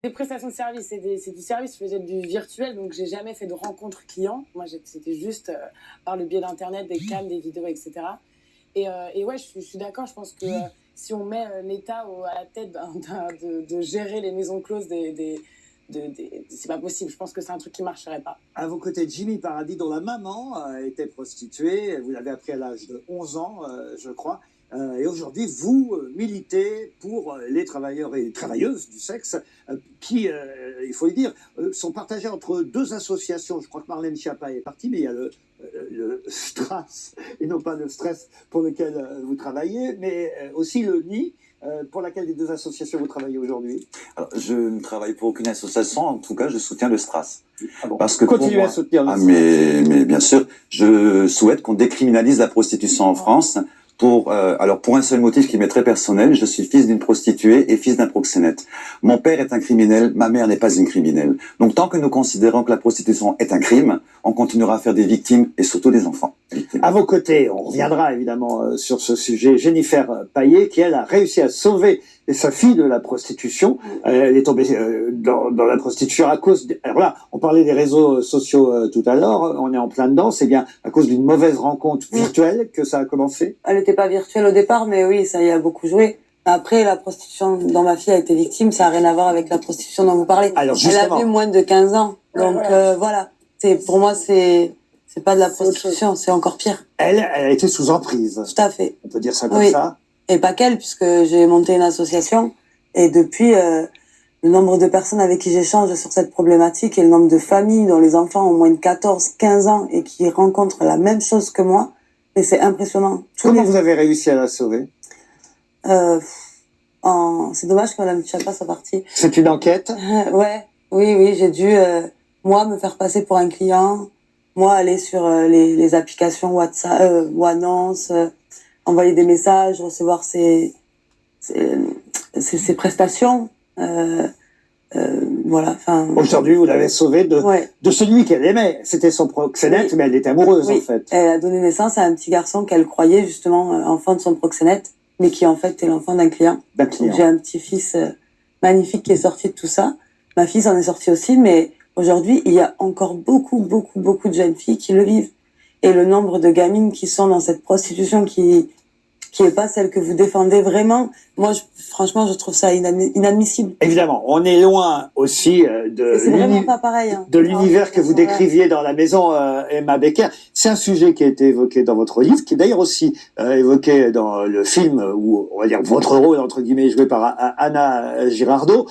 Des prestations de service, c'est du service, je faisais du virtuel, donc j'ai jamais fait de rencontre client. Moi, c'était juste par le biais d'internet, des cams, des vidéos, etc. Et ouais, je suis d'accord, je pense que si on met l'État à la tête de gérer les maisons closes c'est pas possible. Je pense que c'est un truc qui marcherait pas. À vos côtés, Jimmy Paradis, dont la maman était prostituée. Vous l'avez appris à l'âge de 11 ans, je crois. Et aujourd'hui, vous militez pour les travailleurs et les travailleuses du sexe qui, il faut le dire, sont partagés entre deux associations. Je crois que Marlène Schiappa est partie, mais il y a le STRAS, et non pas le stress pour lequel vous travaillez, mais aussi le NI, pour laquelle des deux associations vous travaillez aujourd'hui. Alors, je ne travaille pour aucune association, en tout cas, je soutiens le STRAS. Ah bon. Parce que continuez à soutenir le STRAS. Mais bien sûr, je souhaite qu'on décriminalise la prostitution en France. Pour un seul motif qui m'est très personnel, je suis fils d'une prostituée et fils d'un proxénète. Mon père est un criminel, ma mère n'est pas une criminelle. Donc tant que nous considérons que la prostitution est un crime, on continuera à faire des victimes et surtout des enfants. Victimes. À vos côtés, on reviendra évidemment sur ce sujet, Jennifer Payet, qui elle a réussi à sauver sa fille de la prostitution. Elle est tombée dans la prostitution à cause... Alors là, on parlait des réseaux sociaux tout à l'heure, on est en plein dedans, c'est bien à cause d'une mauvaise rencontre virtuelle que ça a commencé? Elle n'était pas virtuelle au départ, mais oui, ça y a beaucoup joué. Après, la prostitution dont ma fille a été victime, ça n'a rien à voir avec la prostitution dont vous parlez. Alors, elle avait moins de 15 ans. Donc voilà, pour moi, c'est pas de la prostitution, c'est encore pire. Elle a été sous emprise. Tout à fait. On peut dire ça comme ça. Et pas qu'elle, puisque j'ai monté une association. Et depuis, le nombre de personnes avec qui j'échange sur cette problématique et le nombre de familles dont les enfants ont moins de 14, 15 ans et qui rencontrent la même chose que moi, et c'est impressionnant. Comment vous avez réussi à la sauver? C'est dommage que Mme Schiappa soit partie. C'est une enquête? Oui, j'ai dû, moi, me faire passer pour un client, moi, aller sur les applications WhatsApp, ou annonces, envoyer des messages, recevoir ses prestations. Voilà. Aujourd'hui, vous l'avez sauvée de celui qu'elle aimait. C'était son proxénète, mais elle était amoureuse, en fait. Elle a donné naissance à un petit garçon qu'elle croyait, justement, enfant de son proxénète, mais qui, en fait, est l'enfant d'un client. J'ai un petit-fils magnifique qui est sorti de tout ça. Ma fille s'en est sortie aussi, mais aujourd'hui, il y a encore beaucoup de jeunes filles qui le vivent. Et le nombre de gamines qui sont dans cette prostitution qui est pas celle que vous défendez vraiment. Moi, franchement, je trouve ça inadmissible. Évidemment, on est loin aussi c'est vraiment pas pareil, hein. de l'univers que vous décriviez dans la maison Emma Becker. C'est un sujet qui a été évoqué dans votre livre, qui est d'ailleurs aussi évoqué dans le film où, on va dire, votre rôle, entre guillemets, joué par Anna Girardot.